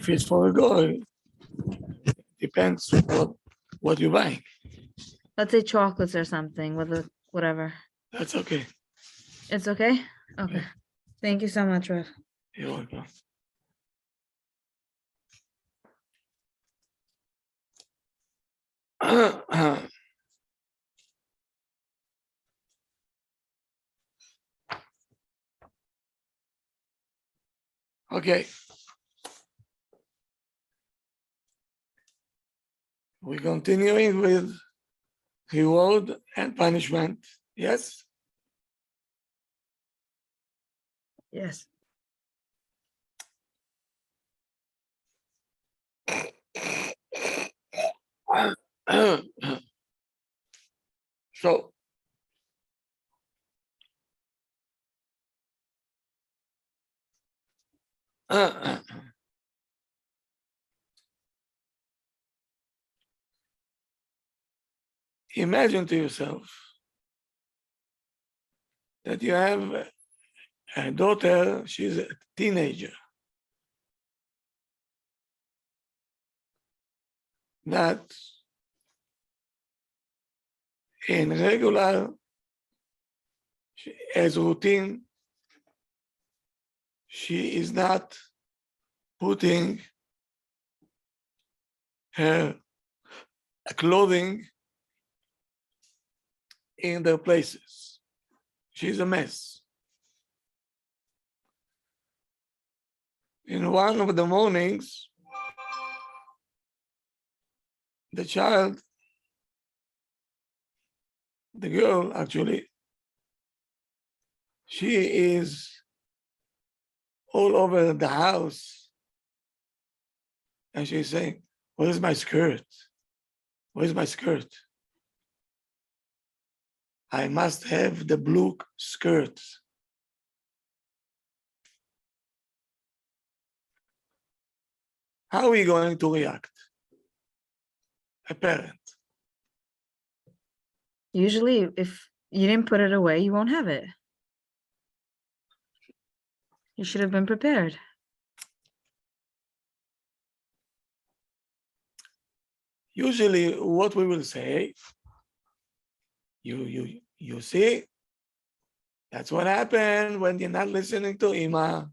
If it's for a goy, depends what you're buying. Let's say chocolates or something with a whatever. That's okay. It's okay? Okay. Yeah. Thank you so much, Rav. You're welcome. Okay. We're continuing with reward and punishment. Yes? Yes. So, imagine to yourself that you have a daughter, she's a teenager, that in regular, as routine, she is not putting her clothing in their places. She's a mess. In one of the mornings, the child, the girl actually, she is all over the house and she's saying, "Where's my skirt? Where's my skirt? I must have the blue skirt." How are we going to react? A parent. Usually, if you didn't put it away, you won't have it. You should have been prepared. Usually, what we will say, you see, that's what happened when you're not listening to Ima.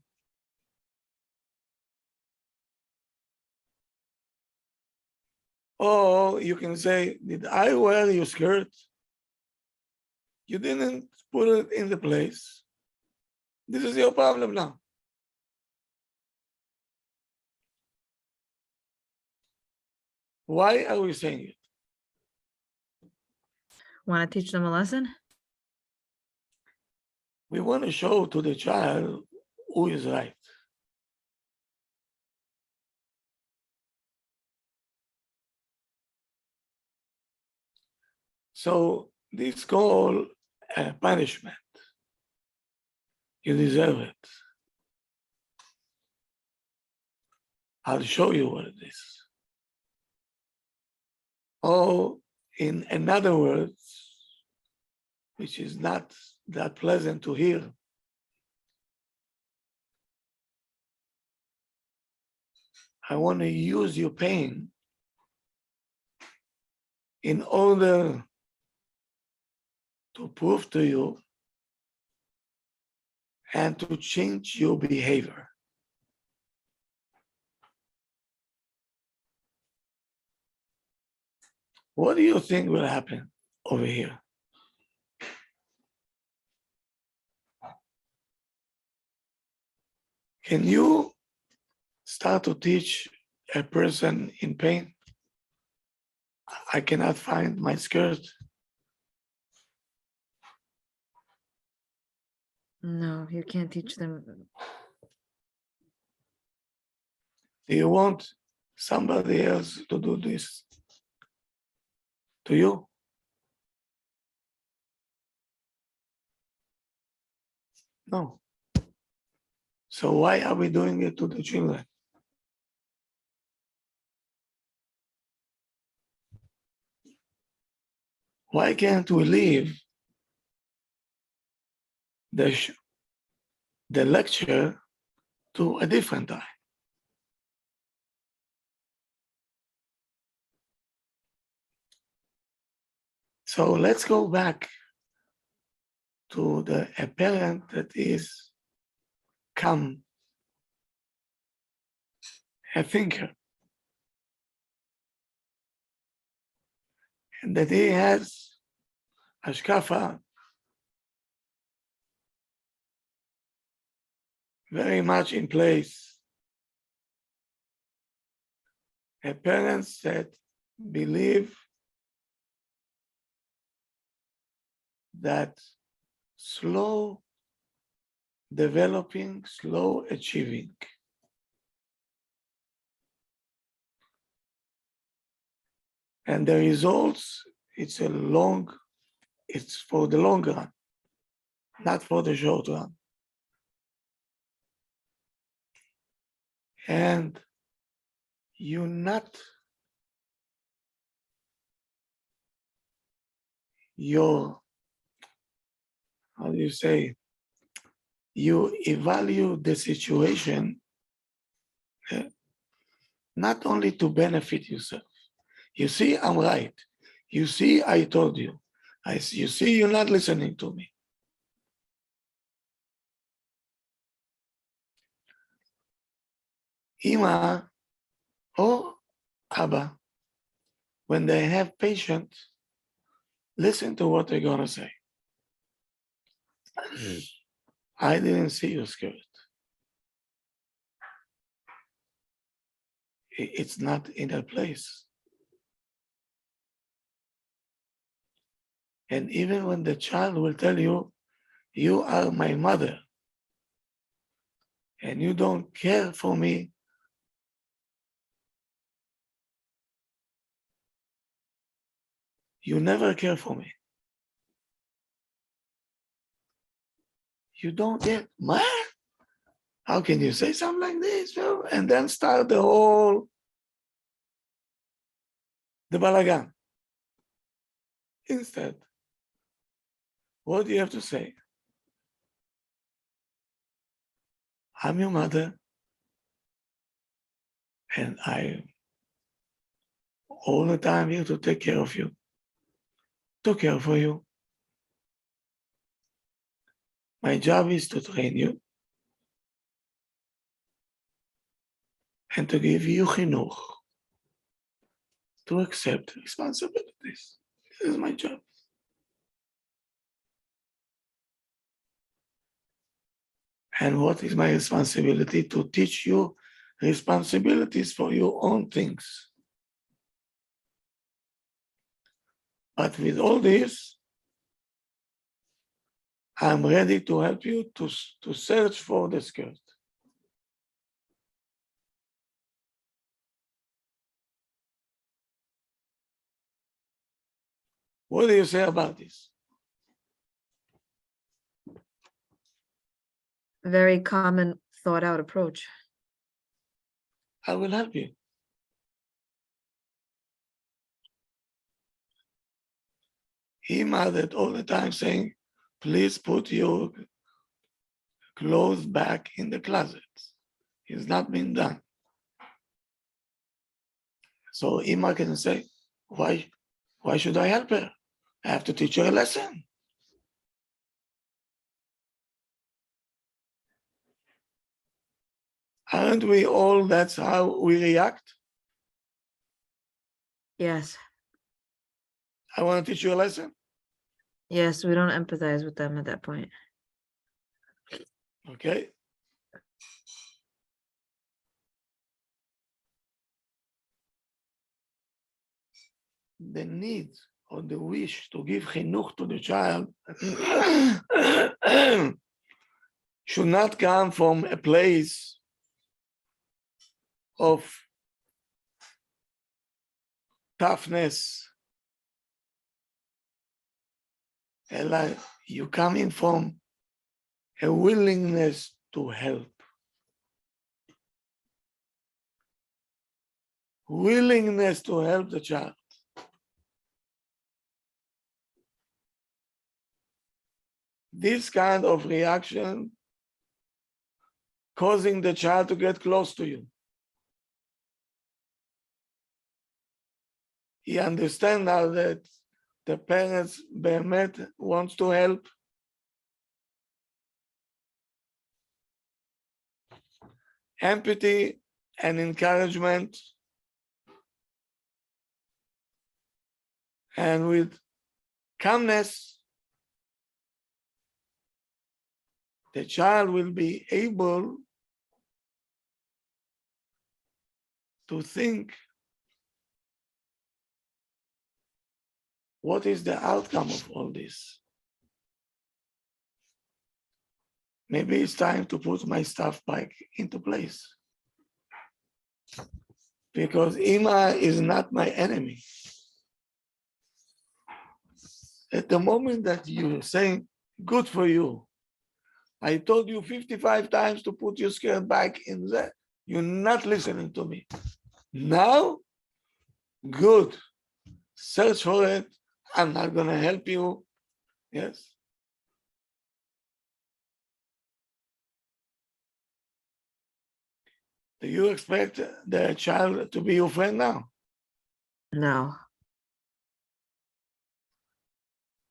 Or you can say, "Did I wear your skirt? You didn't put it in the place. This is your problem now." Why are we saying it? Want to teach them a lesson? We want to show to the child who is right. So this called a punishment. You deserve it. I'll show you what it is. Or in another words, which is not that pleasant to hear, I want to use your pain in order to prove to you and to change your behavior. What do you think will happen over here? Can you start to teach a person in pain? I cannot find my skirt. No, you can't teach them. Do you want somebody else to do this to you? No. So why are we doing it to the children? Why can't we leave the lecture to a different time? So let's go back to a parent that is calm, a thinker, and that he has hashkafa very much in place. A parents that believe that slow developing, slow achieving. And the results, it's for the long run, not for the short run. And you not your, how do you say, you evaluate the situation not only to benefit yourself. You see, I'm right. You see, I told you. You see, you're not listening to me. Ima or Abba, when they have patience, listen to what they're gonna say. I didn't see you scared. It's not in a place. And even when the child will tell you, you are my mother, and you don't care for me, you never care for me. You don't care. What? How can you say something like this? And then start the balagan. Instead, what do you have to say? I'm your mother, and I all the time here to take care of you, to care for you. My job is to train you and to give you chinuch, to accept responsibilities. This is my job. And what is my responsibility? To teach you responsibilities for your own things. But with all this, I'm ready to help you to search for the skirt. What do you say about this? Very common thought out approach. I will help you. He mothered all the time saying, please put your clothes back in the closet. It's not been done. So Ima can say, why should I help her? I have to teach her a lesson. Aren't we all, that's how we react? Yes. I want to teach you a lesson. Yes, we don't empathize with them at that point. Okay. The need or the wish to give chinuch to the child should not come from a place of toughness. And like you coming from a willingness to help. Willingness to help the child. This kind of reaction causing the child to get close to you. He understands now that the parents באמת wants to help. Empathy and encouragement, and with calmness, the child will be able to think what is the outcome of all this. Maybe it's time to put my stuff back into place. Because Ima is not my enemy. At the moment that you're saying, good for you, I told you 55 times to put your skirt back in there, you're not listening to me. Now, good, search for it, I'm not gonna help you, yes. Do you expect the child to be your friend now? No.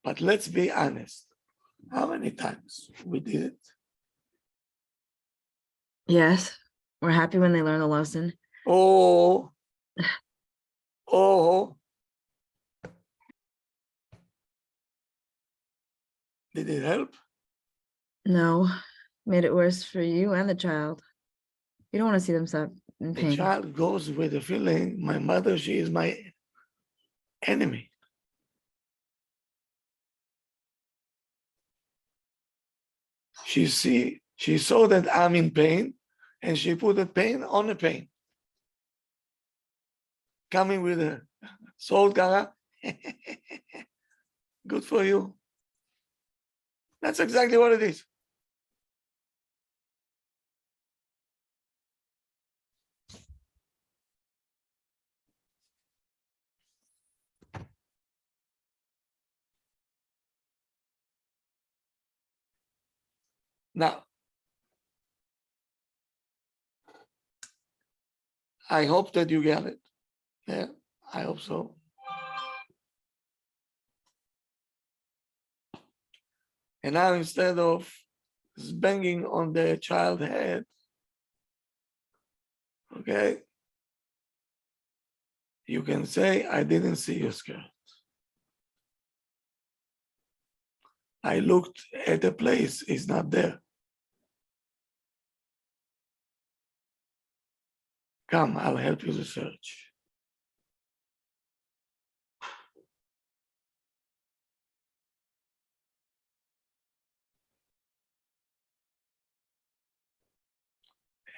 But let's be honest. How many times we did it? Yes. We're happy when they learn the lesson. Oh, did it help? No. Made it worse for you and the child. You don't want to see them suffer in The pain. child goes with the feeling, my mother, she is my enemy. She saw that I'm in pain, and she put the pain on the pain. Coming with a salt Kara, good for you. That's exactly what it is. Now, I hope that you get it. Yeah, I hope so. And now instead of banging on the child's head, okay, you can say, I didn't see your skirt. I looked at the place, it's not there. Come, I'll help you to search.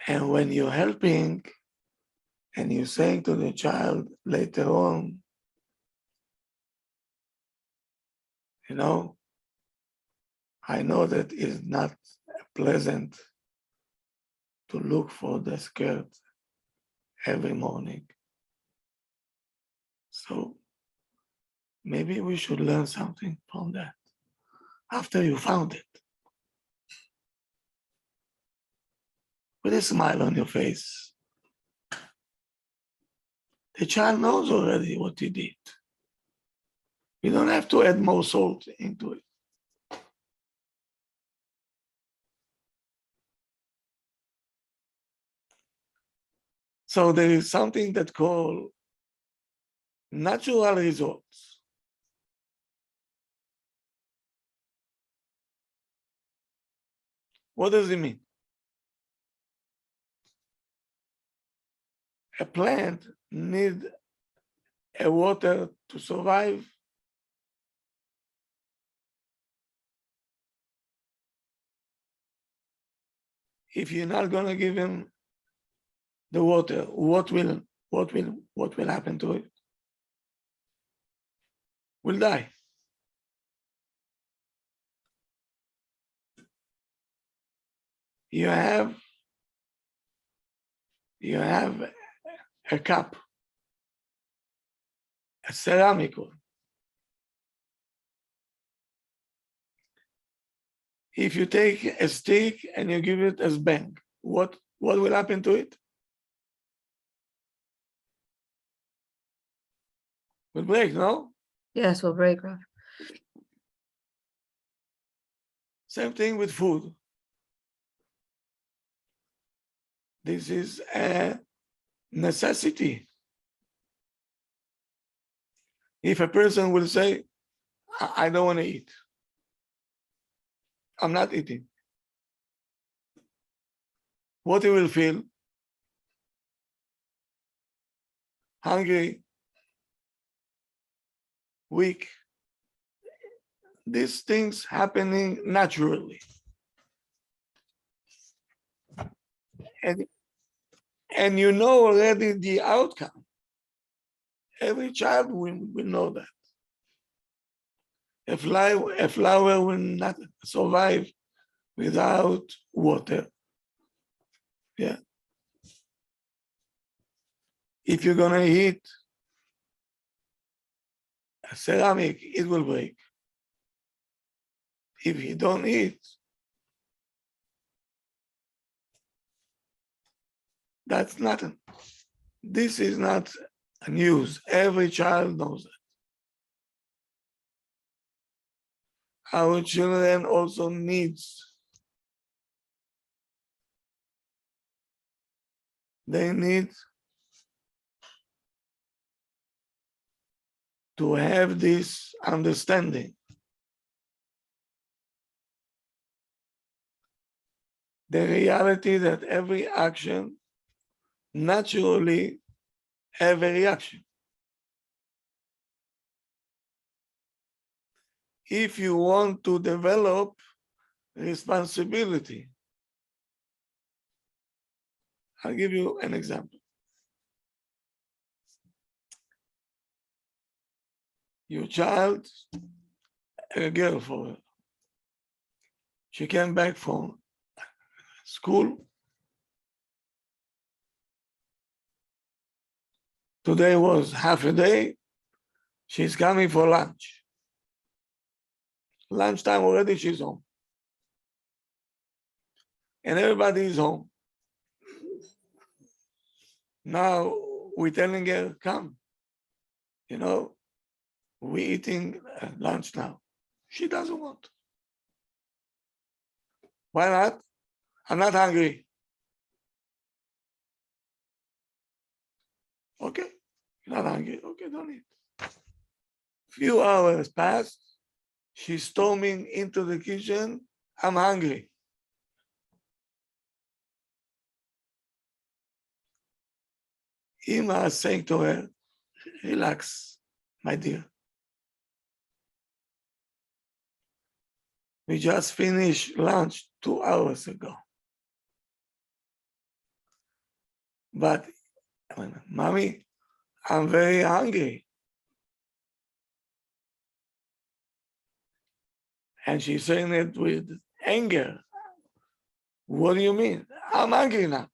And when you're helping and you're saying to the child later on, you know, I know that it's not pleasant to look for the skirt every morning. So maybe we should learn something from that after you found it. With a smile on your face. The child knows already what he did. You don't have to add more salt into it. So there is something that called natural results. What does it mean? A plant needs a water to survive. If you're not going to give him the water, what will happen to it? Will die. You have a cup, a ceramic one. If you take a stick and you give it as bang, what will happen to it? Will break, no? Yes, we'll break, Rav. Same thing with food. This is a necessity. If a person will say, I don't want to eat, I'm not eating, what he will feel? Hungry, weak. These things happening naturally. And you know already the outcome. Every child will know that. A flower will not survive without water. Yeah. If you're gonna hit a ceramic, it will break. If you don't eat, that's nothing. This is not news. Every child knows it. Our children also they need to have this understanding. The reality that every action naturally have a reaction. If you want to develop responsibility, I'll give you an example. Your child, a girl for her, she came back from school. Today was half a day. She's coming for lunch. Lunchtime already, she's home. And everybody is home. Now we're telling her, come, we're eating lunch now. She doesn't want. Why not? I'm not hungry. Okay, you're not hungry. Okay, don't eat. Few hours passed. She's storming into the kitchen. I'm hungry. Ima is saying to her, relax, my dear. We just finished lunch 2 hours ago. But, mommy, I'm very hungry. And she's saying it with anger. What do you mean? I'm hungry now.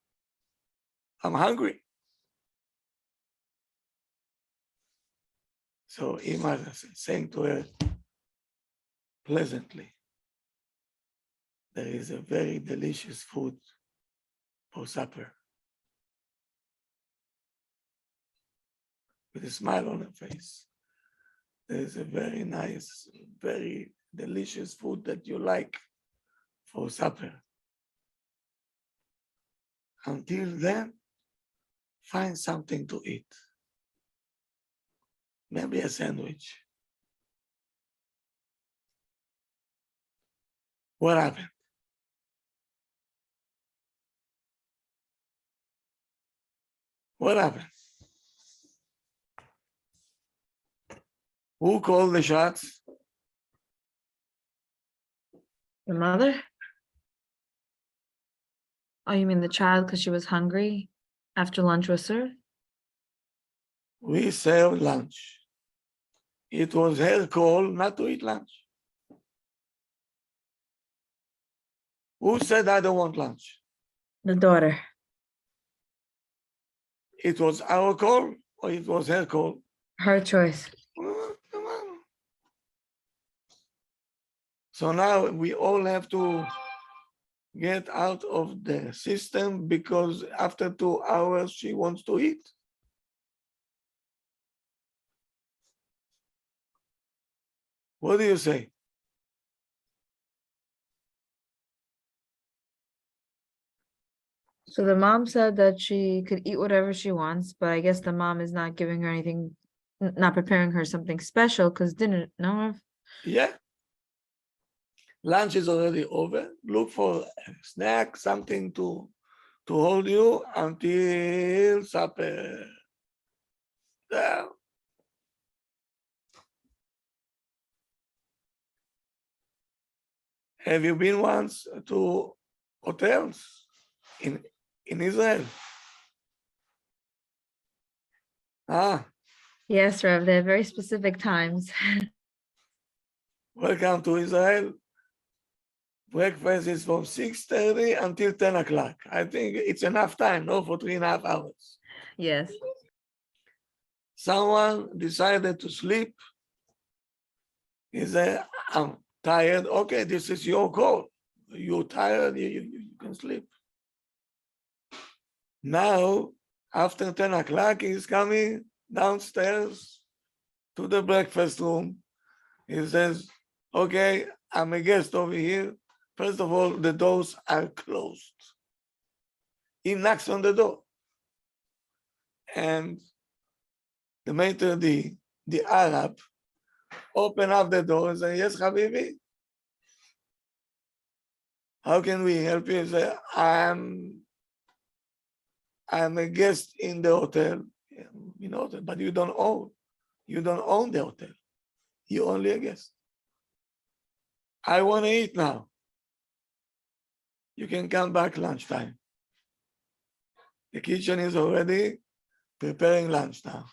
I'm hungry. So Ima is saying to her pleasantly, there is a very delicious food for supper. With a smile on her face. There is a very nice, very delicious food that you like for supper. Until then, find something to eat. Maybe a sandwich. What happened? What happened? Who called the shots? Your mother? Oh, you mean the child because she was hungry after lunch was served? We served lunch. It was her call not to eat lunch. Who said I don't want lunch? The daughter. It was our call or it was her call? Her choice. So now we all have to get out of the system because after 2 hours she wants to eat. What do you say? So the mom said that she could eat whatever she wants, but I guess the mom is not giving her anything, not preparing her something special because dinner, no? Yeah. Lunch is already over. Look for a snack, something to hold you until supper. Yeah. Have you been once to hotels in Israel? Ah, Yes, Rev, they have very specific times. welcome to Israel. Breakfast is from 6:30 until 10 o'clock. I think it's enough time, no, for 3.5 hours. Yes. Someone decided to sleep. He said, I'm tired. Okay, this is your call. You're tired, you can sleep. Now, after 10 o'clock, he's coming downstairs to the breakfast room. He says, okay, I'm a guest over here. First of all, the doors are closed. He knocks on the door. And the maitre d', the Arab, open up the door and say, yes, Habibi, how can we help you? He say, I'm a guest in the hotel, but you don't own the hotel. You're only a guest. I want to eat now. You can come back lunchtime. The kitchen is already preparing lunch now.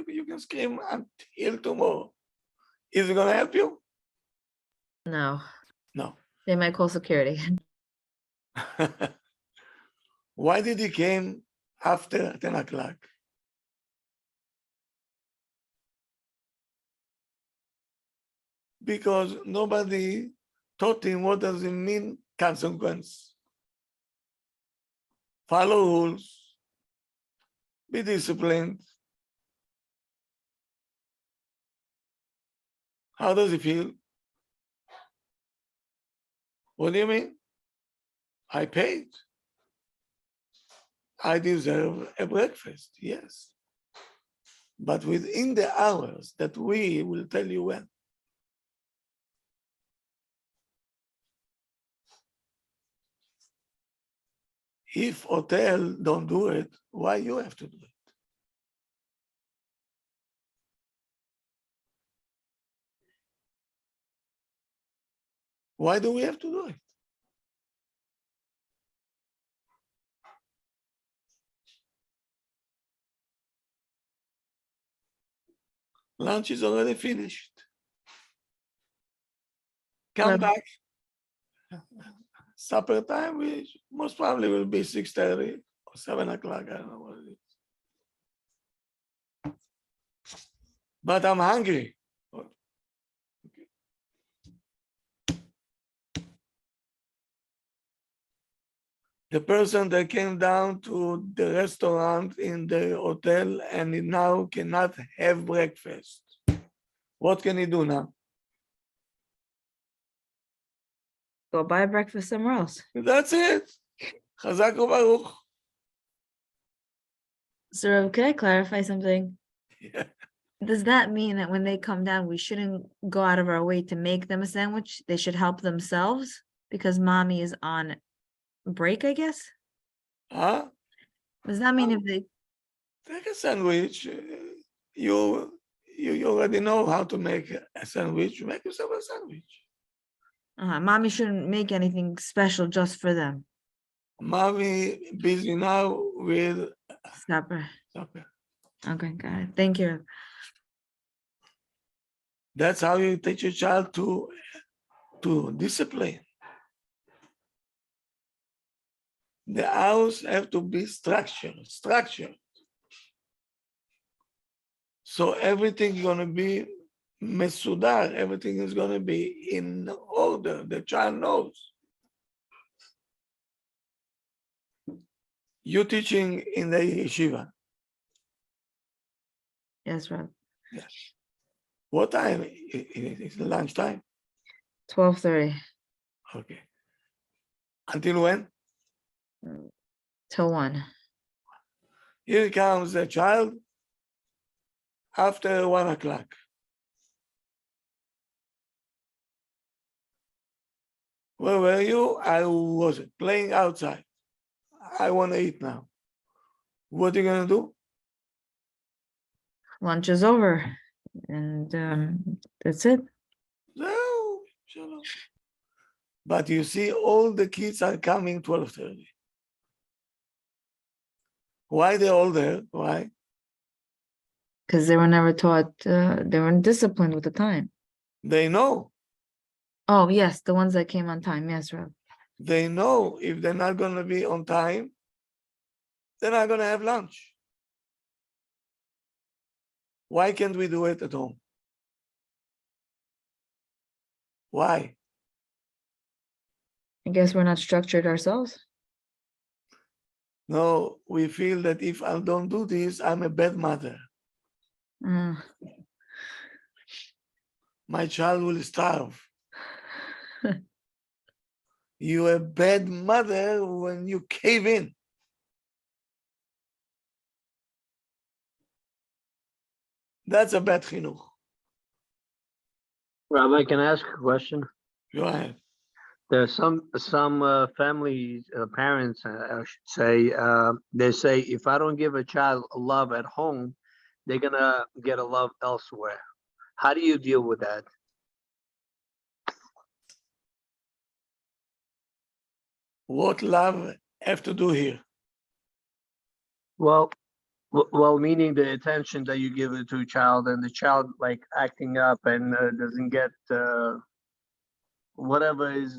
You can scream until tomorrow. Is it going to help you? No, No. they might call security. Why did he came after 10 o'clock? Because nobody taught him what does it mean consequence. Follow rules, be disciplined. How does he feel? What do you mean? I paid. I deserve a breakfast, yes. But within the hours that we will tell you when. If hotel don't do it, why you have to do it? Why do we have to do it? Lunch is already finished. Come back. Supper time, which most probably will be 6:30 or 7 o'clock. I don't know what it is. But I'm hungry. The person that came down to the restaurant in the hotel and he now cannot have breakfast. What can he do now? Go buy breakfast somewhere else. That's it. Chazak u'baruch. So Rev, could I clarify something? Yeah. Does that mean that when they come down, we shouldn't go out of our way to make them a sandwich? They should help themselves because mommy is on break, I guess? Huh? Does that mean if they, Take a sandwich. You already know how to make a sandwich. Make yourself a sandwich. mommy shouldn't make anything special just for them? Mommy busy now with Supper. supper. Okay, got it. Thank you. That's how you teach your child to discipline. The house have to be structured. So everything is going to be mesudar. Everything is going to be in order. The child knows. You teaching in the yeshiva. Yes, Rev. Yes. What time? It's lunchtime. 12:30 Okay. Until when? till 1. Here comes a child after 1 o'clock. Where were you? I was playing outside. I want to eat now. What are you going to do? Lunch is over, and that's it. No, shalom. But you see, all the kids are coming 12:30. Why they're all there? Why? Because they were never taught, they weren't disciplined with the time. They know. Oh, yes, the ones that came on time. Yes, Rob. They know if they're not going to be on time, they're not going to have lunch. Why can't we do it at home? Why? I guess we're not structured ourselves. No, we feel that if I don't do this, I'm a bad mother. Uh, My child will starve. You're a bad mother when you cave in. That's a bad chinuch. Rabbi, can I ask a question? Go ahead. There are some families, parents, I should say, they say if I don't give a child love at home, they're gonna get a love elsewhere. How do you deal with that? What love have to do here? Well, meaning the attention that you give it to a child, and the child like acting up and doesn't get whatever is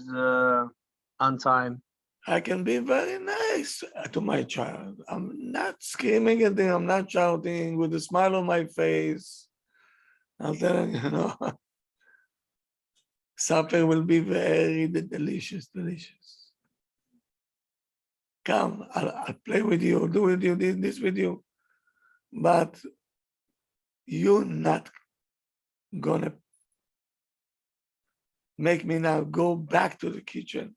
on time. I can be very nice to my child. I'm not screaming at them. I'm not shouting with a smile on my face. I'll tell them, supper will be very delicious, delicious. Come, I'll play with you, do with you this with you. But you're not gonna make me now go back to the kitchen.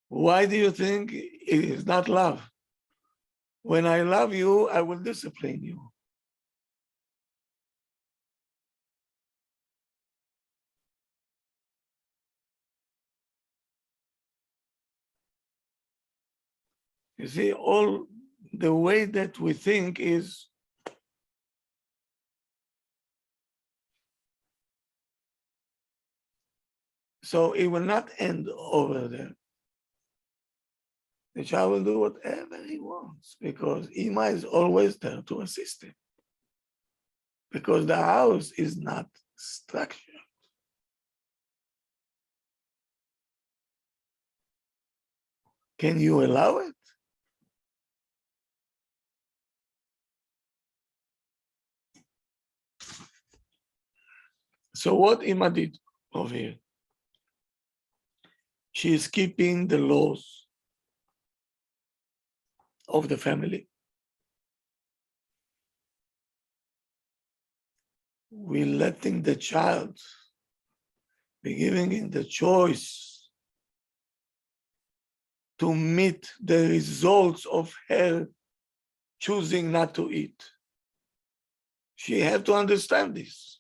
Why do you think it is not love? When I love you, I will discipline you. You see, all the way that we think is so it will not end over there. The child will do whatever he wants because Ima is always there to assist him. Because the house is not structured. Can you allow it? So what Ima did over here? She is keeping the laws of the family. We're letting the child be giving him the choice to meet the results of her choosing not to eat. She had to understand this.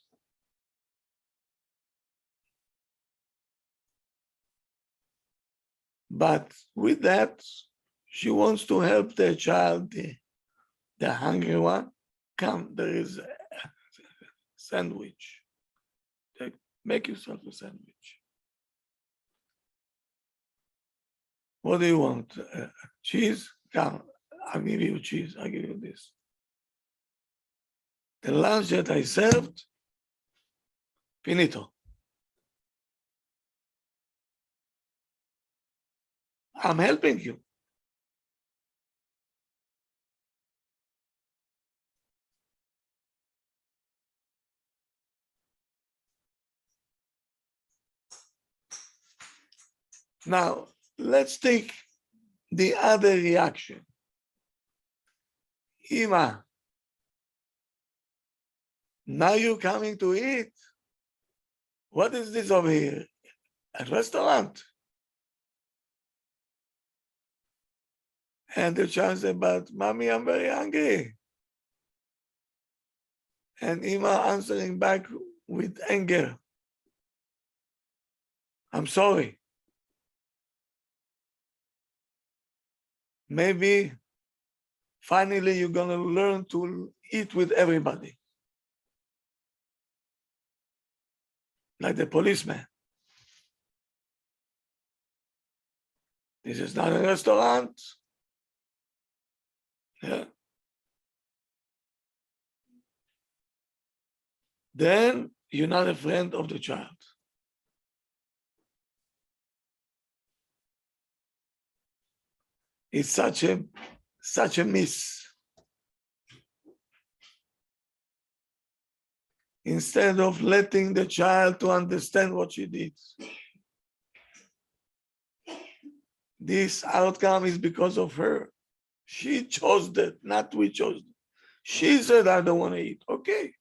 But with that, she wants to help the child, the hungry one. Come, there is a sandwich. Make yourself a sandwich. What do you want? Cheese? Come, I'll give you cheese. I'll give you this. The lunch that I served, finito. I'm helping you. Now, let's take the other reaction. Ima, now you're coming to eat. What is this over here? A restaurant. And the child said, but mommy, I'm very hungry. And Ima answering back with anger. I'm sorry. Maybe finally you're gonna learn to eat with everybody. Like the policeman. This is not a restaurant. Yeah. Then you're not a friend of the child. It's such a miss. Instead of letting the child to understand what she did. This outcome is because of her. She chose that, not we chose it. She said, I don't want to eat. Okay.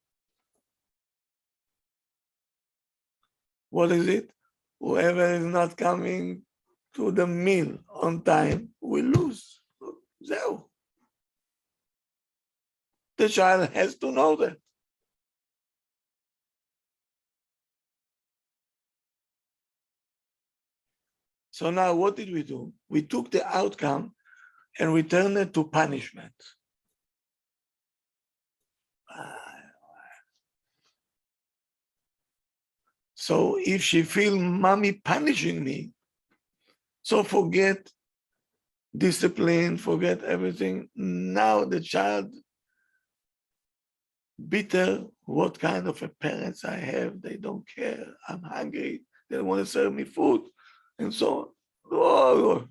What is it? Whoever is not coming to the meal on time will lose. Zero. The child has to know that. So now what did we do? We took the outcome and returned it to punishment. So if she feel mommy punishing me, so forget discipline, forget everything. Now the child bitter, what kind of a parents I have, they don't care. I'm hungry, they don't want to serve me food, and so on. Oh.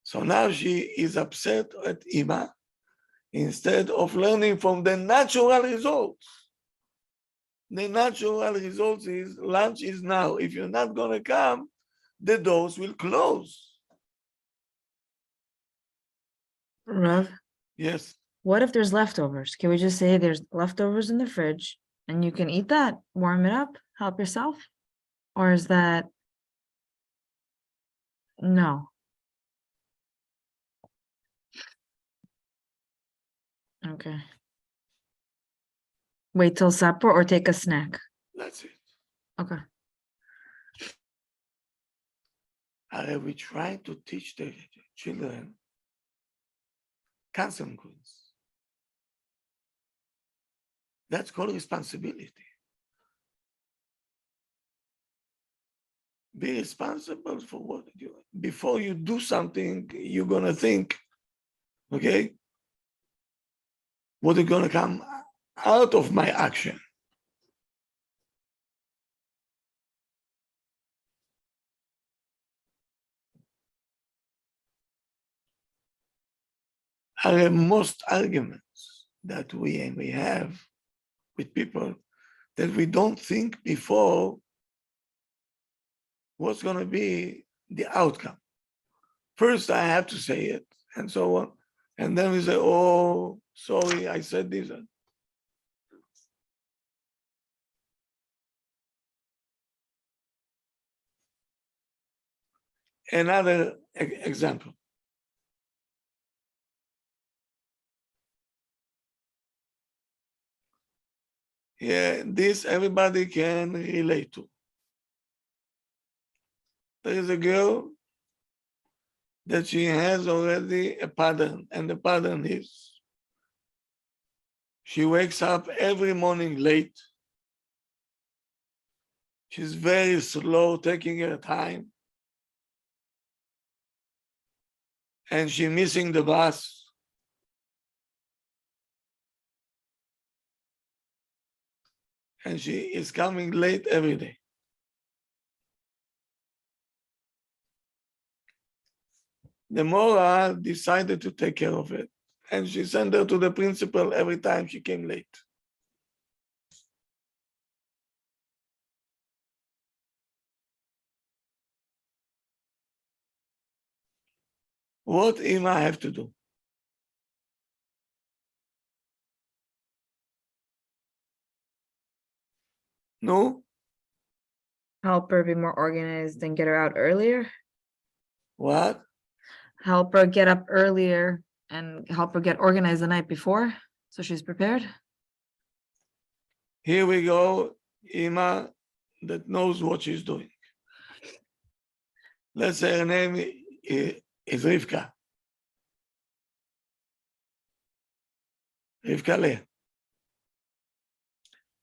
So now she is upset at Ima instead of learning from the natural results. The natural results is lunch is now. If you're not going to come, the doors will close. Rav, Yes. what if there's leftovers? Can we just say there's leftovers in the fridge and you can eat that, warm it up, help yourself? Or is that no? Okay. Wait till supper or take a snack? That's it. Okay. We try to teach the children consequence. That's called responsibility. Be responsible for what you do. Before you do something, you're gonna think, okay, what is gonna come out of my action? Most arguments that we have with people that we don't think before what's going to be the outcome. First, I have to say it, and so on. And then we say, oh, sorry, I said this. Another example. Yeah, this everybody can relate to. There is a girl that she has already a pattern, and the pattern is she wakes up every morning late. She's very slow, taking her time. And she's missing the bus. And she is coming late every day. The Mora decided to take care of it. And she sent her to the principal every time she came late. What Ima have to do? No? Help her be more organized and get her out earlier. What? Help her get up earlier and help her get organized the night before, so she's prepared. Here we go, Ima that knows what she's doing. Let's say her name is Rivka. Rivka Leh.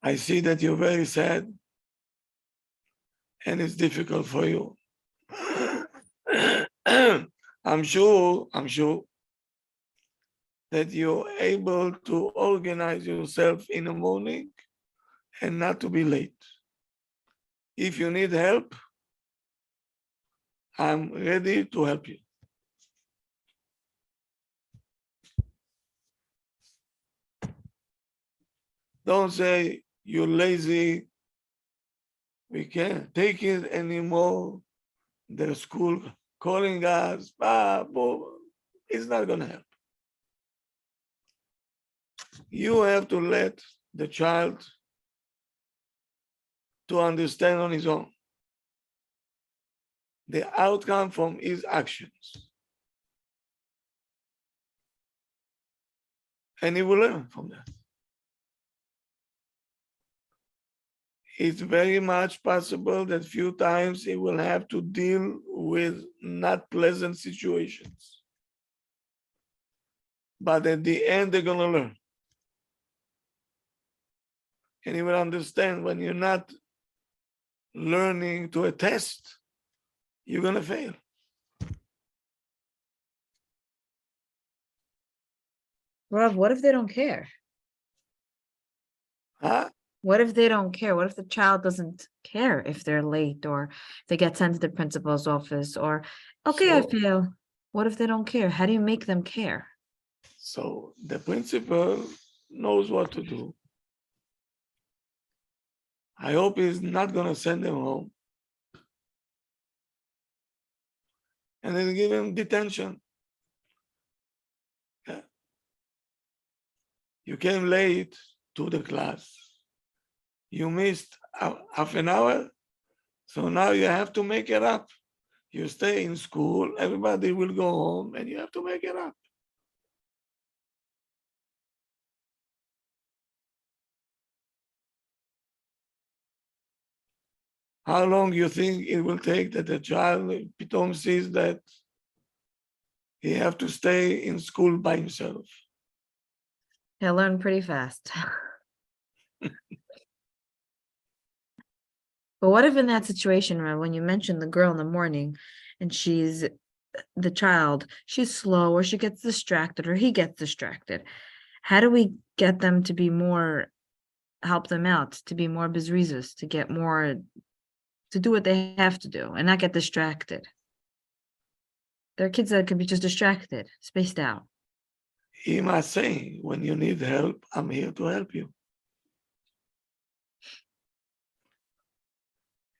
I see that you're very sad and it's difficult for you. I'm sure that you're able to organize yourself in the morning and not to be late. If you need help, I'm ready to help you. Don't say you're lazy, we can't take it anymore. The school calling us, it's not gonna help. You have to let the child to understand on his own the outcome from his actions. And he will learn from that. It's very much possible that few times he will have to deal with not pleasant situations. But at the end, they're gonna learn. And he will understand when you're not learning to a test, you're gonna fail. Rav, what if they don't care? Huh? What if they don't care? What if the child doesn't care if they're late or they get sent to the principal's office or, okay, I So- fail. What if they don't care? How do you make them care? So the principal knows what to do. I hope he's not gonna send him home. And then give him detention. Yeah. You came late to the class. You missed half an hour. So now you have to make it up. You stay in school, everybody will go home, and you have to make it up. How long you think it will take that the child pitom sees that he have to stay in school by himself? He'll learn pretty fast. But what if in that situation, Rav, when you mentioned the girl in the morning and she's the child, she's slow or she gets distracted or he gets distracted. How do we get them to be more, help them out, to be more bezrizos, to get more, to do what they have to do and not get distracted? There are kids that could be just distracted, spaced out. He must say, when you need help, I'm here to help you.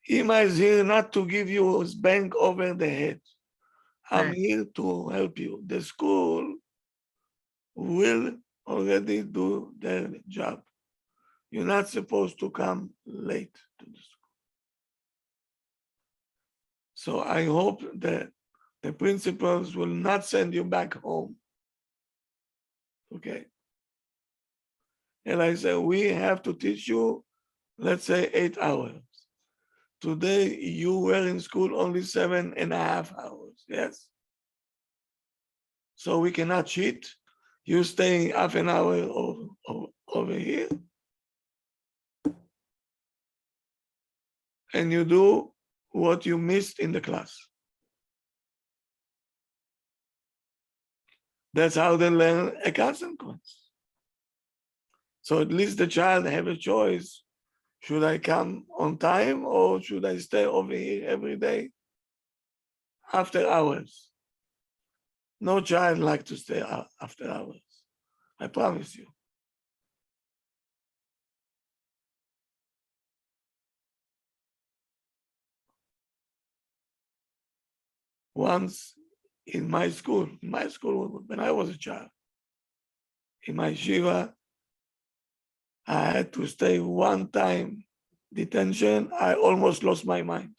Ima is here not to give you a spank over the head. I'm Right. here to help you. The school will already do their job. You're not supposed to come late to the school. So I hope that the principals will not send you back home. Okay. And I said, we have to teach you, let's say 8 hours. Today you were in school only 7.5 hours. Yes. So we cannot cheat. You stay half an hour over here. And you do what you missed in the class. That's how they learn a consequence. So at least the child have a choice. Should I come on time or should I stay over here every day after hours? No child like to stay after hours. I promise you. Once in my school when I was a child, in my shiva, I had to stay one time detention. I almost lost my mind.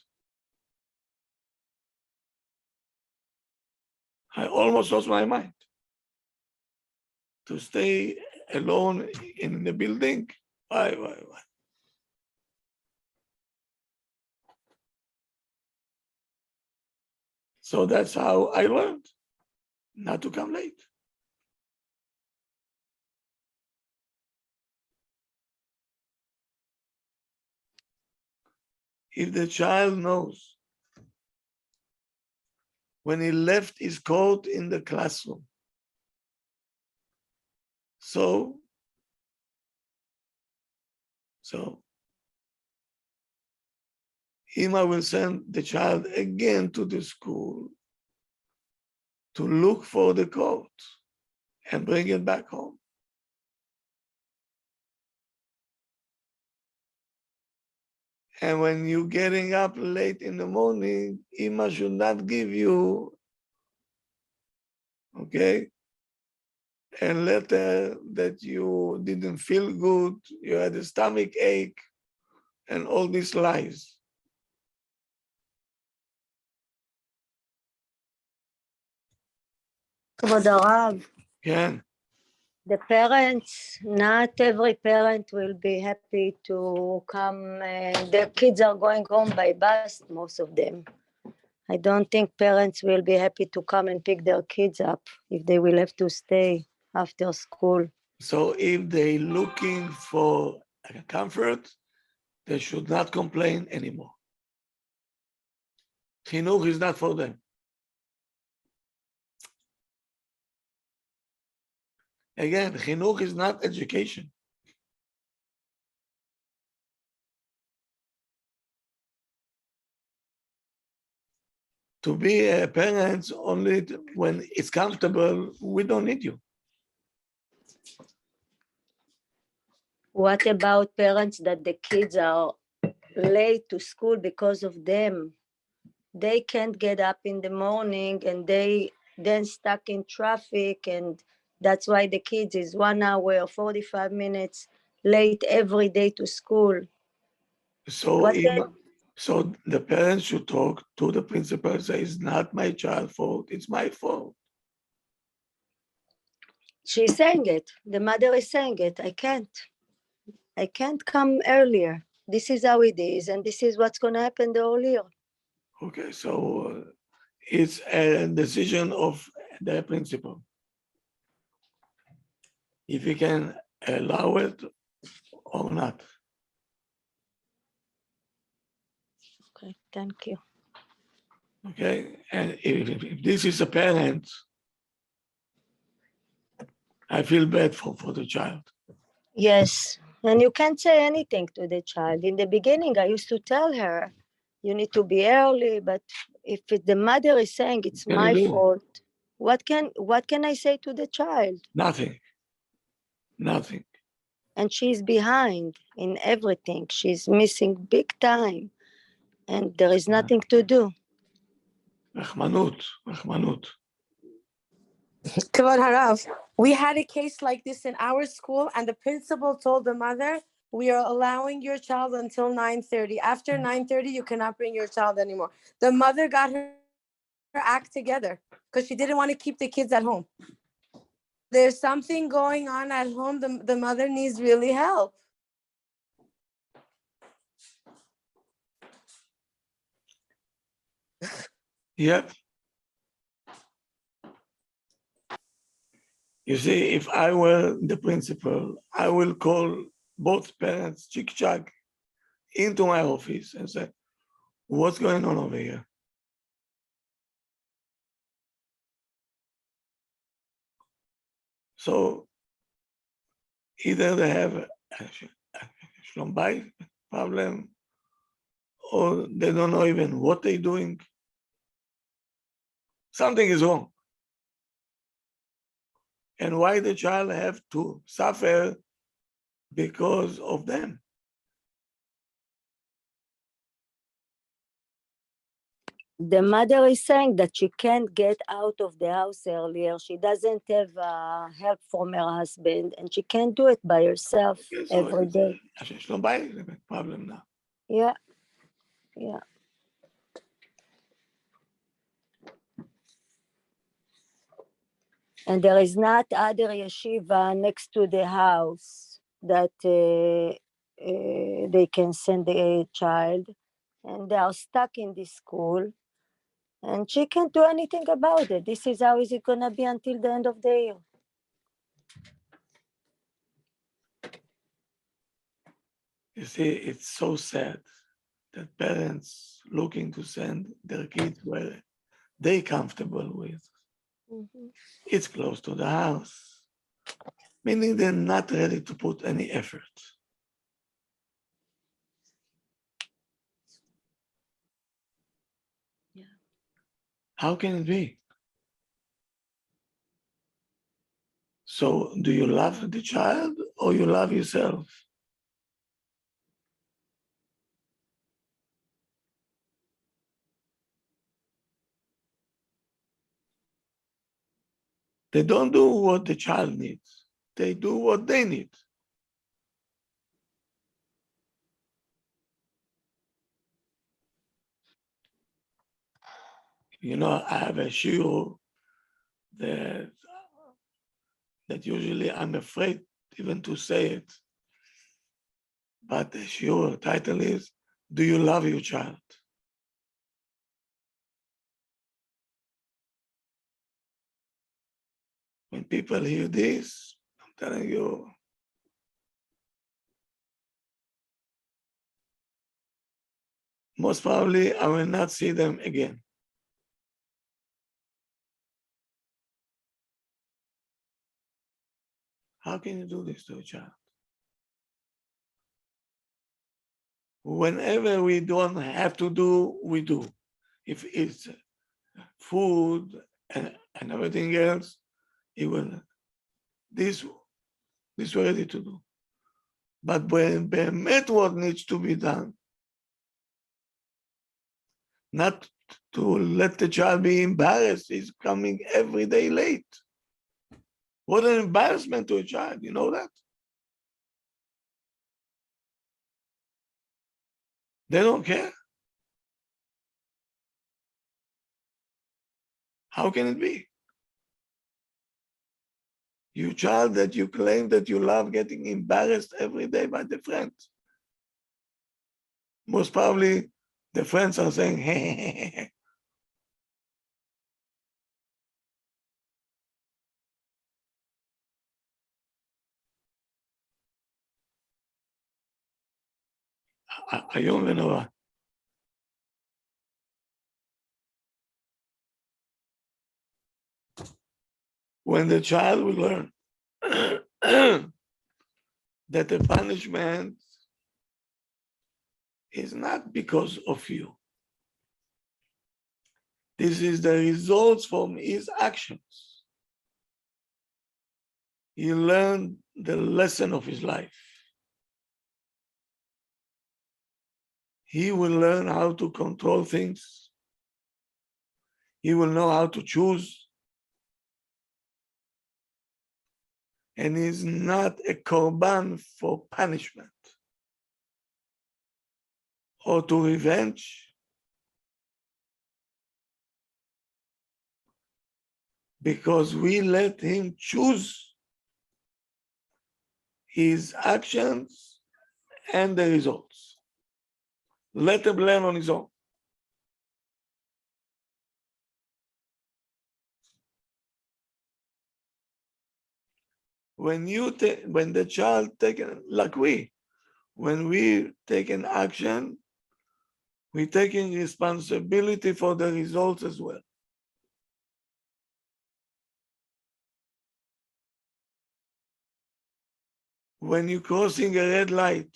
I almost lost my mind. To stay alone in the building, why? So that's how I learned not to come late. If the child knows when he left his coat in the classroom, so Ima will send the child again to the school to look for the coat and bring it back home. And when you're getting up late in the morning, Ima should not give you, okay, a letter that you didn't feel good, you had a stomach ache, and all these lies. כבוד הרב, Yeah. the parents, not every parent will be happy to come. Their kids are going home by bus, most of them. I don't think parents will be happy to come and pick their kids up if they will have to stay after school. So if they're looking for comfort, they should not complain anymore. Chinuch is not for them. Again, chinuch is not education. To be a parent only when it's comfortable, we don't need you. What about parents that the kids are late to school because of them? They can't get up in the morning and they then stuck in traffic, and that's why the kids is 1 hour or 45 minutes late every day to school. So the parents should talk to the principal and say, it's not my child's fault, it's my fault. She's saying it. The mother is saying it. I can't come earlier. This is how it is, and this is what's going to happen the whole year. Okay, so it's a decision of the principal. If he can allow it or not. Okay, thank you. Okay, and if this is a parent, I feel bad for the child. Yes, and you can't say anything to the child. In the beginning, I used to tell her, you need to be early, but if the mother is saying it's What can my you do? fault, what can I say to the child? Nothing. And she's behind in everything. She's missing big time, and there is nothing to do. Rahmanut. Kavod Harav, we had a case like this in our school, and the principal told the mother, we are allowing your child until 9:30. After 9:30, you cannot bring your child anymore. The mother got her act together because she didn't want to keep the kids at home. There's something going on at home. The mother needs really help. Yep. You see, if I were the principal, I will call both parents, chick-chack, into my office and say, what's going on over here? So either they have a shalom bayit problem, or they don't know even what they're doing. Something is wrong. And why the child have to suffer because of them? The mother is saying that she can't get out of the house earlier. She doesn't have help from her husband, and she can't do it by herself Okay, so every day. יש לו בית, זה problem now. Yeah, yeah. And there is not other yeshiva next to the house that they can send the child, and they are stuck in this school, and she can't do anything about it. This is how is it gonna be until the end of the year. You see, it's so sad that parents looking to send their kids where they comfortable with. Mhm. It's close to the house, meaning they're not ready to put any effort. Yeah. How can it be? So do you love the child or you love yourself? They don't do what the child needs. They do what they need. You know, I have a shiur that usually I'm afraid even to say it. But the shiur title is, do you love your child? When people hear this, I'm telling you, most probably I will not see them again. How can you do this to a child? Whenever we don't have to do, we do. If it's food and everything else, it will, this we're ready to do. But when באמת what needs to be done, not to let the child be embarrassed, he's coming every day late. What an embarrassment to a child, you know that? They don't care. How can it be? You child that you claim that you love getting embarrassed every day by the friends. Most probably the friends are saying, hey. איום ונורא. When the child will learn that the punishment is not because of you. This is the results from his actions. He learned the lesson of his life. He will learn how to control things. He will know how to choose. And he's not a korban for punishment or to revenge. Because we let him choose his actions and the results. Let him learn on his own. When the child taken, like when we take an action, we're taking responsibility for the results as well. When you're crossing a red light,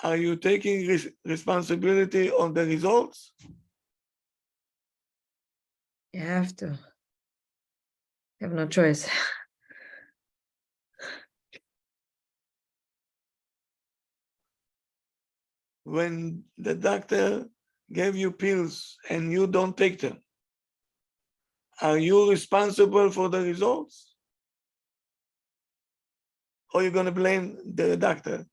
are you taking responsibility on the results? You have to. You have no choice. when the doctor gave you pills and you don't take them, are you responsible for the results? Or you're going to blame the doctor?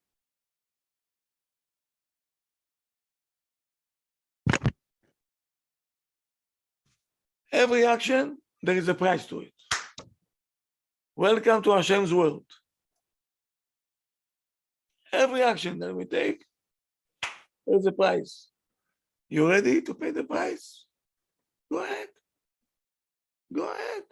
Every action, there is a price to it. Welcome to Hashem's world. Every action that we take, there's a price. You ready to pay the price? Go ahead. Go ahead.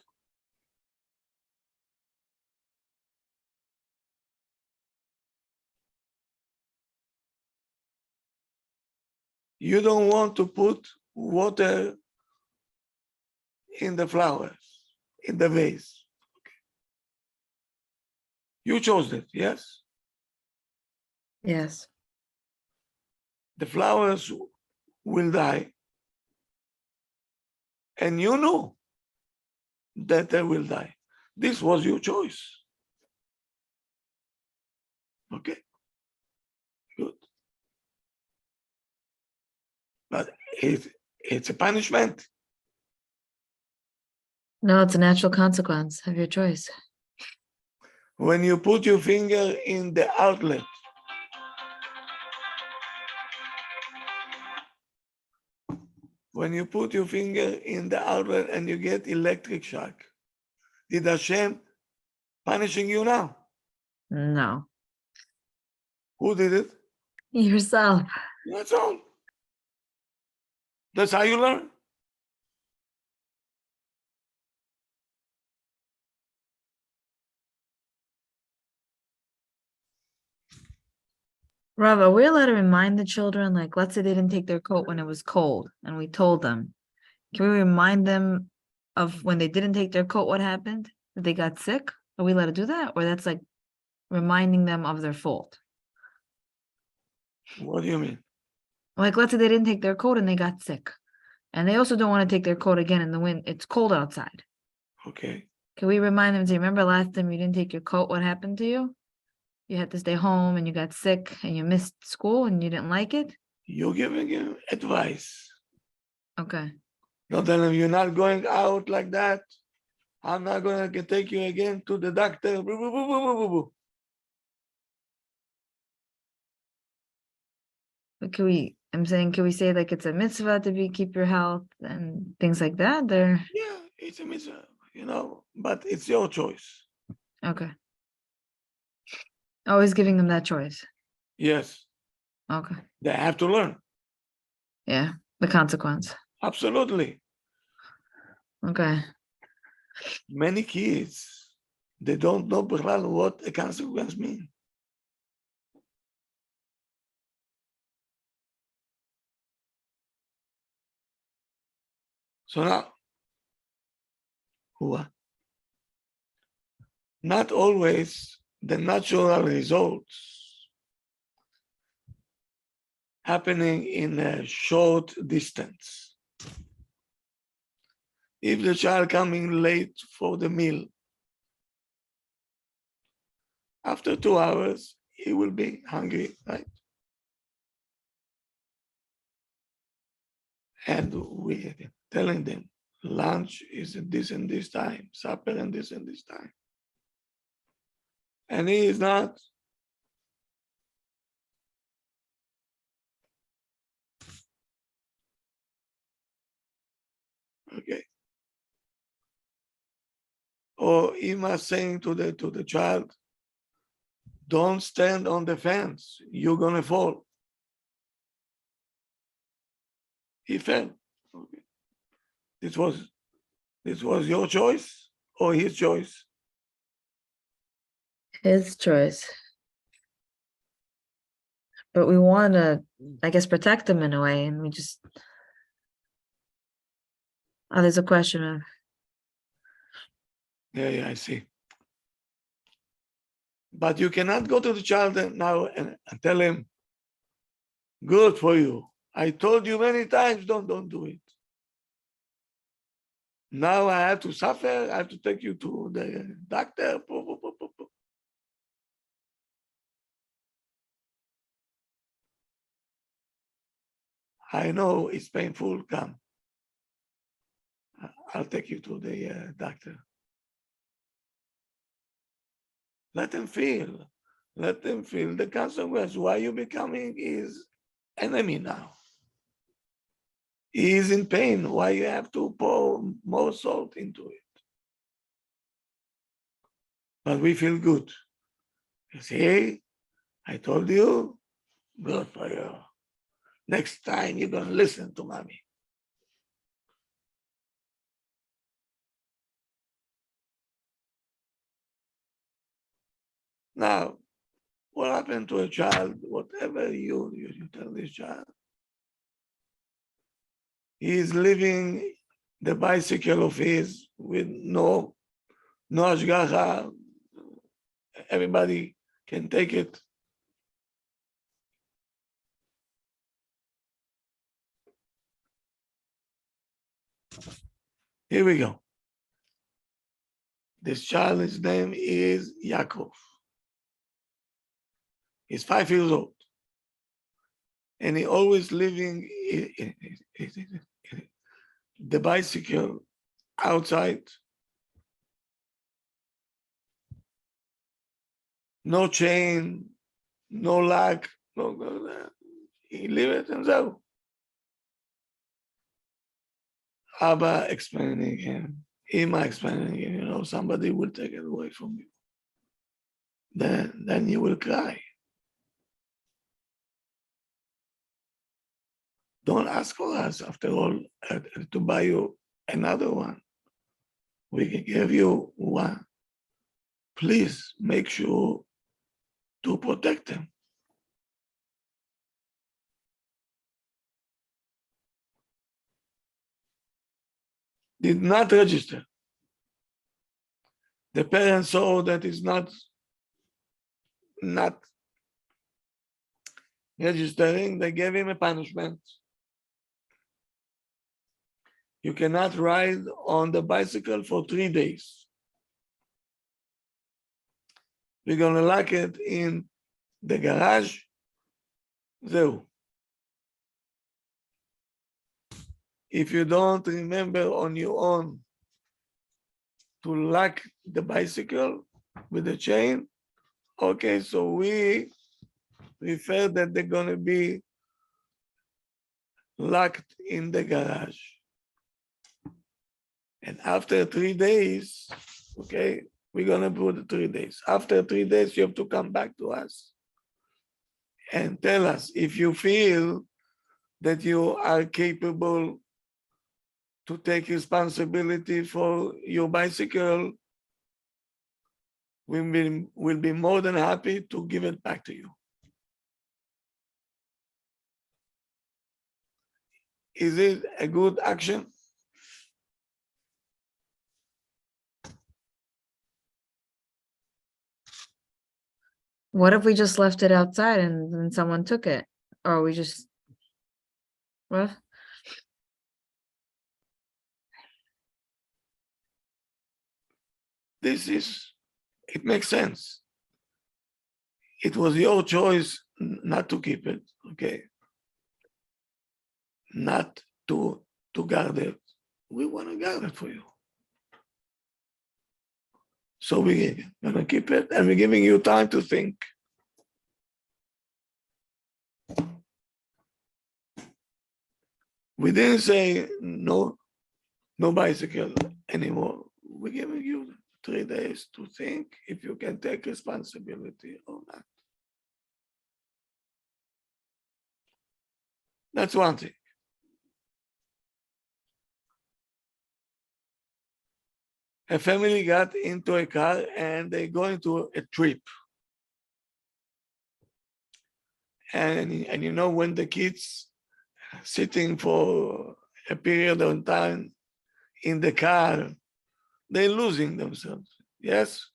You don't want to put water in the flowers, in the vase. Okay. You chose it, yes? Yes. The flowers will die. And you know that they will die. This was your choice. Okay, good. But it's a punishment. No, it's a natural consequence of your choice. When you put your finger in the outlet, when you put your finger in the outlet and you get electric shock, did Hashem punishing you now? No. Who did it? Yourself. That's all. That's how you learn. Rav, are we allowed to remind the children, like, let's say they didn't take their coat when it was cold and we told them. Can we remind them of when they didn't take their coat, what happened? That they got sick? Are we allowed to do that? Or that's like reminding them of their fault? What do you mean? Like, let's say they didn't take their coat and they got sick. And they also don't want to take their coat again in the wind. It's cold outside. Okay. Can we remind them to remember last time you didn't take your coat, what happened to you? You had to stay home and you got sick and you missed school and you didn't like it? You're giving him advice. Okay. Don't tell him you're not going out like that. I'm not going to take you again to the doctor. Boo, boo, boo, boo, boo, boo. But I'm saying, can we say like it's a mitzvah to keep your health and things like that? They're Yeah, it's a mitzvah, but it's your choice. okay. Always giving them that choice. Yes, Okay. they have to learn. Yeah. The consequence. Absolutely. Okay. Many kids, they don't know what a consequence means. So now, not always the natural results happening in a short distance. If the child coming late for the meal, after 2 hours, he will be hungry, right? And we're telling them, lunch is at this and this time, supper and this time. And he is not. Okay. Or Ima saying to the child, don't stand on the fence, you're gonna fall. He fell. Okay. This was your choice or his choice? His choice. But we want to, I guess, protect them in a way. And we just, there's a question of. Yeah, I see. But you cannot go to the child now and tell him, good for you. I told you many times, don't do it. Now I have to suffer. I have to take you to the doctor. I know it's painful. Come. I'll take you to the doctor. Let them feel. Let them feel the consequence. Why you becoming his enemy now? He is in pain. Why you have to pour more salt into it? But we feel good. You see, I told you, good for you. Next time you're gonna listen to mommy. Now, what happened to a child, whatever you tell this child, he is living the bicycle of his with no hashgacha. Everybody can take it. Here we go. This child's name is Yaakov. He's 5 years old. And he always living the bicycle outside. No chain, no lock, he leave it himself. Abba explaining him, Ima explaining him, somebody will take it away from you. Then you will cry. Don't ask for us, after all, to buy you another one. We can give you one. Please make sure to protect them. Did not register. The parents saw that is not registering, they gave him a punishment. You cannot ride on the bicycle for 3 days. We're gonna lock it in the garage. Zeu. If you don't remember on your own to lock the bicycle with the chain, okay, so we prefer that they're gonna be locked in the garage. And after 3 days, okay, we're gonna put 3 days. After 3 days, you have to come back to us and tell us if you feel that you are capable to take responsibility for your bicycle. We'll be more than happy to give it back to you. Is it a good action? What if we just left it outside and then someone took it? Or we just, what? It makes sense. It was your choice not to keep it, okay? Not to guard it. We want to guard it for you. So we're gonna keep it, and we're giving you time to think. We didn't say no bicycle anymore. We're giving you 3 days to think if you can take responsibility or not. That's one thing. A family got into a car and they going to a trip. And when the kids sitting for a period of time in the car, they're losing themselves. Yes?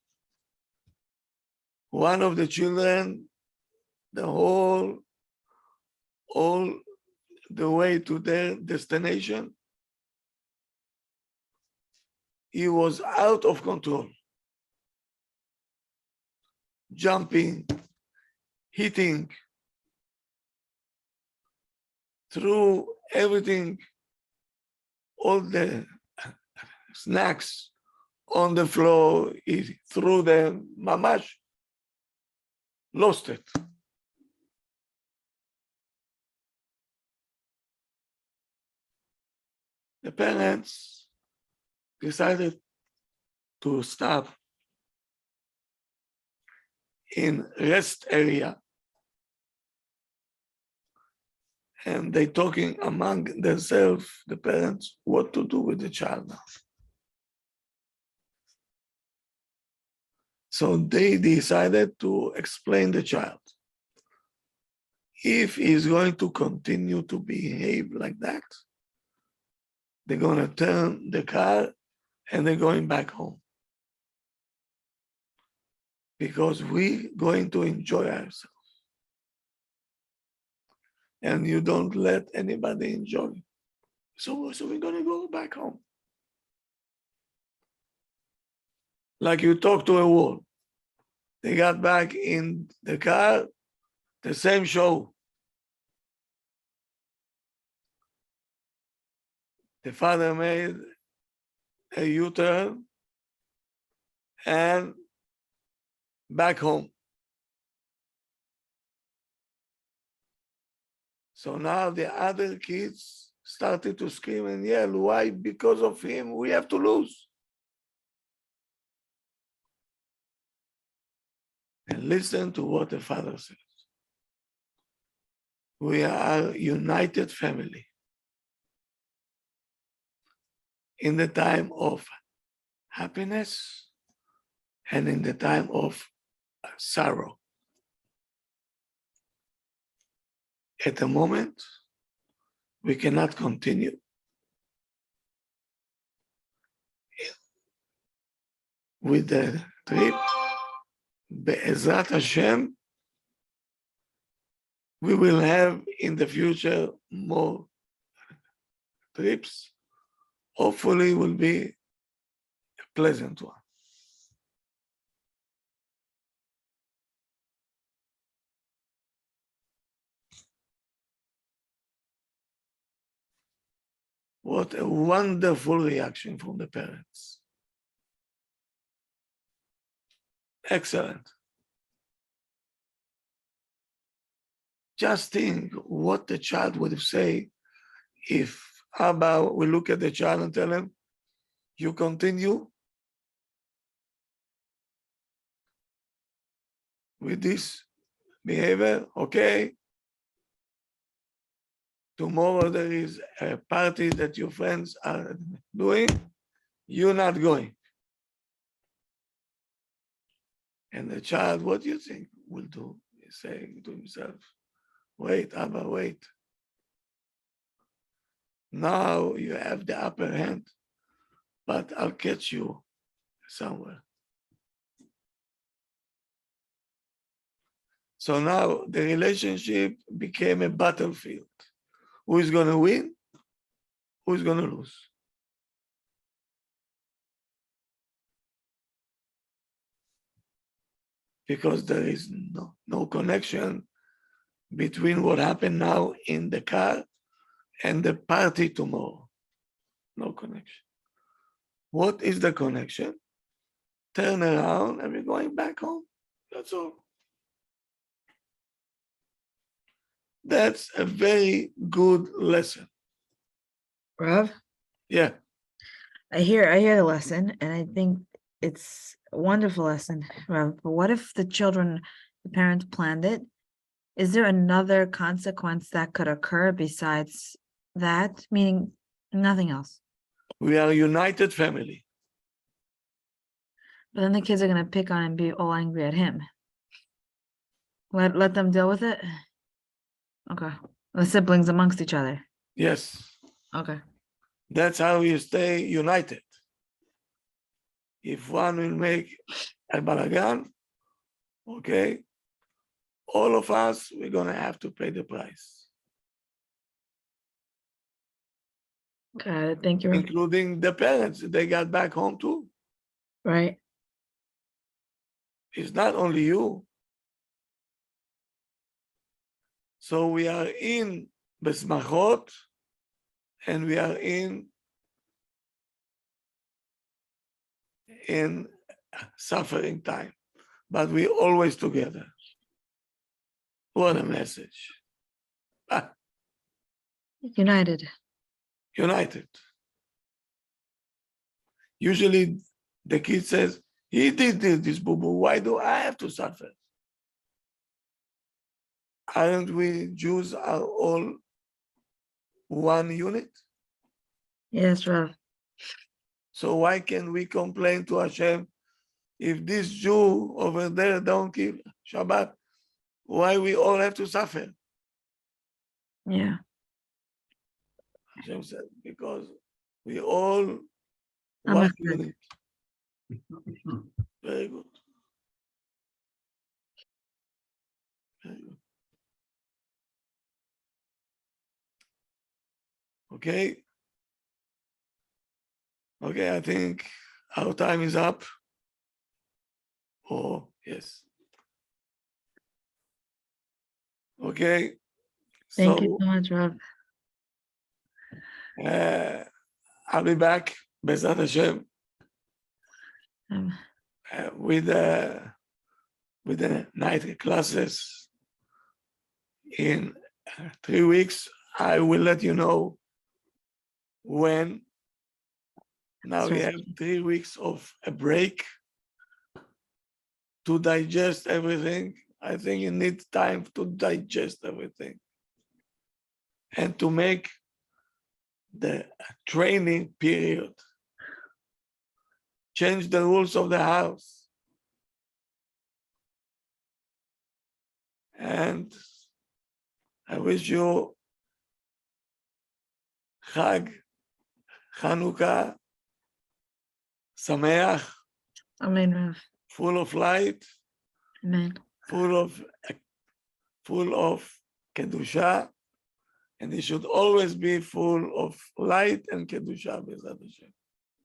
One of the children, all the way to their destination, he was out of control. Jumping, hitting. threw everything, all the snacks on the floor. He threw them, mamash, lost it. The parents decided to stop in rest area, and they talking among themselves, the parents, what to do with the child now. So they decided to explain the child. If he's going to continue to behave like that, they're going to turn the car and they're going back home. Because we're going to enjoy ourselves. And you don't let anybody enjoy. So we're going to go back home. Like you talk to a wall. They got back in the car, the same show. The father made a U-turn and back home. So now the other kids started to scream and yell. Why? Because of him, we have to lose. And listen to what the father says. We are a united family. In the time of happiness and in the time of sorrow. At the moment, we cannot continue. With the trip, Be'ezrat Hashem, we will have in the future more trips. Hopefully, will be a pleasant one. What a wonderful reaction from the parents. Excellent. Just think what the child would say if Abba will look at the child and tell him, you continue with this behavior, okay? Tomorrow there is a party that your friends are doing, you're not going. And the child, what do you think will do? He's saying to himself, wait, Abba, wait. Now you have the upper hand, but I'll catch you somewhere. So now the relationship became a battlefield. Who is going to win? Who is going to lose? Because there is no connection between what happened now in the car and the party tomorrow. No connection. What is the connection? Turn around and we're going back home. That's all. That's a very good lesson. Rav, Yeah. I hear the lesson, and I think it's a wonderful lesson, Rav. But what if the parents planned it? Is there another consequence that could occur besides that? Meaning nothing else. We are a united family. But then the kids are gonna pick on and be all angry at him. Let them deal with it. Okay. The siblings amongst each other. Yes. Okay. That's how you stay united. If one will make a balagan, okay, all of us, we're going to have to pay the price. Okay, thank you. Including the parents. They got back home too. Right. It's not only you. So we are in besmachot, and we are in suffering time, but we always together. What a message. United. United. Usually the kid says, he did this, boo-boo, why do I have to suffer? Aren't we Jews are all one unit? Yes, Rav. So why can we complain to Hashem if this Jew over there don't keep Shabbat? Why we all have to suffer? Yeah. Hashem said, because we all I'm one a friend. unit. Very good. Very good. Okay. Okay, I think our time is up. Oh, yes. Okay. Thank you So so much, Rav. I'll be back, Bezat Hashem, Um, with the night classes in 3 weeks. I will let you know when. Now That's we right. have 3 weeks of a break to digest everything. I think you need time to digest everything and to make the training period. Change the rules of the house. And I wish you Chag, Chanukah, Sameach, Amen, Rav. full of light, Amen. full of Kedusha, and it should always be full of light and Kedusha, B'ezrat Hashem.